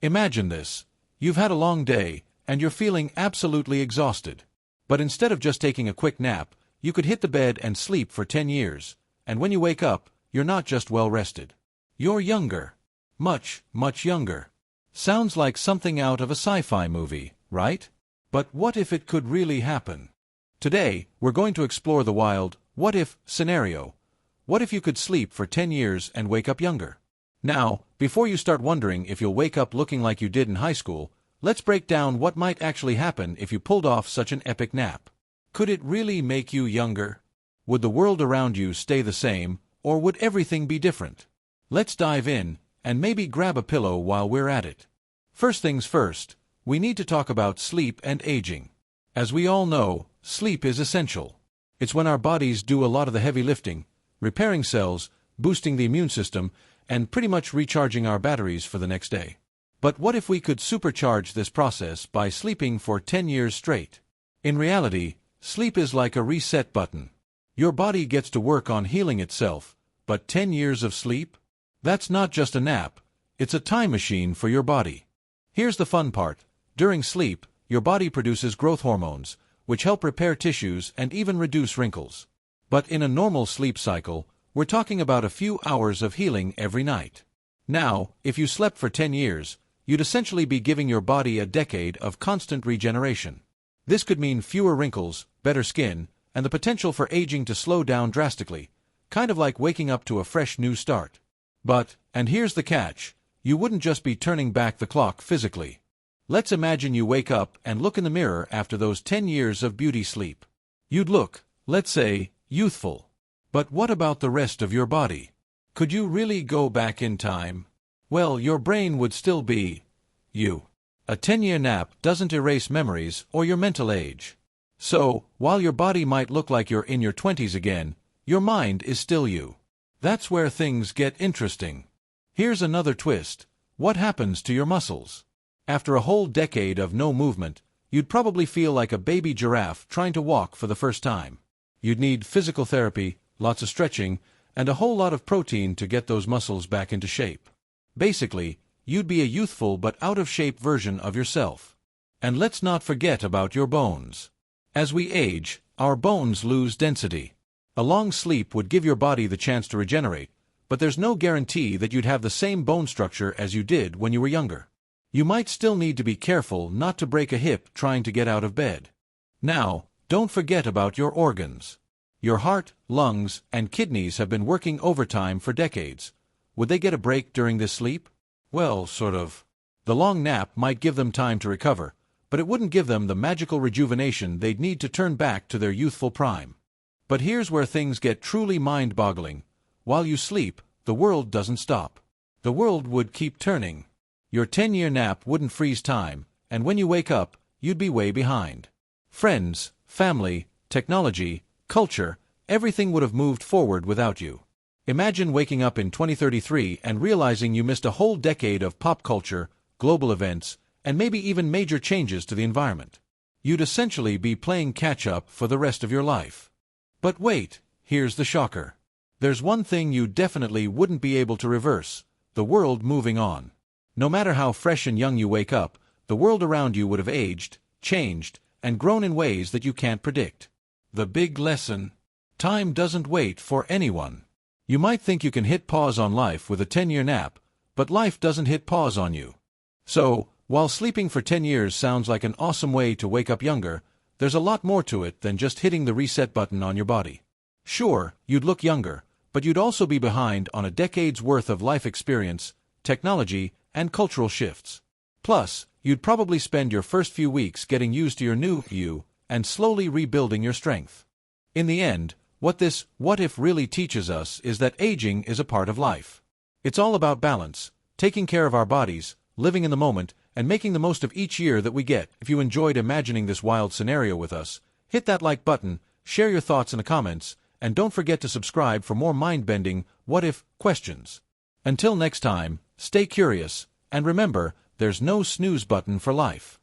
Imagine this. You've had a long day, and you're feeling absolutely exhausted. But instead of just taking a quick nap, you could hit the bed and sleep for 10 years, and when you wake up, you're not just well rested. You're younger. Much, much younger. Sounds like something out of a sci-fi movie, right? But what if it could really happen? Today, we're going to explore the wild, what-if scenario. What if you could sleep for 10 years and wake up younger? Now, before you start wondering if you'll wake up looking like you did in high school, let's break down what might actually happen if you pulled off such an epic nap. Could it really make you younger? Would the world around you stay the same, or would everything be different? Let's dive in, and maybe grab a pillow while we're at it. First things first, we need to talk about sleep and aging. As we all know, sleep is essential. It's when our bodies do a lot of the heavy lifting, repairing cells, boosting the immune system, and pretty much recharging our batteries for the next day. But what if we could supercharge this process by sleeping for 10 years straight? In reality, sleep is like a reset button. Your body gets to work on healing itself, but 10 years of sleep? That's not just a nap, it's a time machine for your body. Here's the fun part. During sleep, your body produces growth hormones, which help repair tissues and even reduce wrinkles. But in a normal sleep cycle, we're talking about a few hours of healing every night. Now, if you slept for 10 years, you'd essentially be giving your body a decade of constant regeneration. This could mean fewer wrinkles, better skin, and the potential for aging to slow down drastically, kind of like waking up to a fresh new start. But, and here's the catch, you wouldn't just be turning back the clock physically. Let's imagine you wake up and look in the mirror after those 10 years of beauty sleep. You'd look, let's say, youthful. But what about the rest of your body? Could you really go back in time? Well, your brain would still be you. A 10-year nap doesn't erase memories or your mental age. So, while your body might look like you're in your 20s again, your mind is still you. That's where things get interesting. Here's another twist. What happens to your muscles? After a whole decade of no movement, you'd probably feel like a baby giraffe trying to walk for the first time. You'd need physical therapy, lots of stretching, and a whole lot of protein to get those muscles back into shape. Basically, you'd be a youthful but out-of-shape version of yourself. And let's not forget about your bones. As we age, our bones lose density. A long sleep would give your body the chance to regenerate, but there's no guarantee that you'd have the same bone structure as you did when you were younger. You might still need to be careful not to break a hip trying to get out of bed. Now, don't forget about your organs. Your heart, lungs, and kidneys have been working overtime for decades. Would they get a break during this sleep? Well, sort of. The long nap might give them time to recover, but it wouldn't give them the magical rejuvenation they'd need to turn back to their youthful prime. But here's where things get truly mind-boggling. While you sleep, the world doesn't stop. The world would keep turning. Your 10-year nap wouldn't freeze time, and when you wake up, you'd be way behind. Friends, family, technology, culture, everything would have moved forward without you. Imagine waking up in 2033 and realizing you missed a whole decade of pop culture, global events, and maybe even major changes to the environment. You'd essentially be playing catch-up for the rest of your life. But wait, here's the shocker. There's one thing you definitely wouldn't be able to reverse: the world moving on. No matter how fresh and young you wake up, the world around you would have aged, changed, and grown in ways that you can't predict. The big lesson: time doesn't wait for anyone. You might think you can hit pause on life with a 10-year nap, but life doesn't hit pause on you. So, while sleeping for 10 years sounds like an awesome way to wake up younger, there's a lot more to it than just hitting the reset button on your body. Sure, you'd look younger, but you'd also be behind on a decade's worth of life experience, technology, and cultural shifts. Plus, you'd probably spend your first few weeks getting used to your new you and slowly rebuilding your strength. In the end, what this what if really teaches us is that aging is a part of life. It's all about balance, taking care of our bodies, living in the moment, and making the most of each year that we get. If you enjoyed imagining this wild scenario with us, hit that like button, share your thoughts in the comments, and don't forget to subscribe for more mind-bending what-if questions. Until next time, stay curious, and remember, there's no snooze button for life.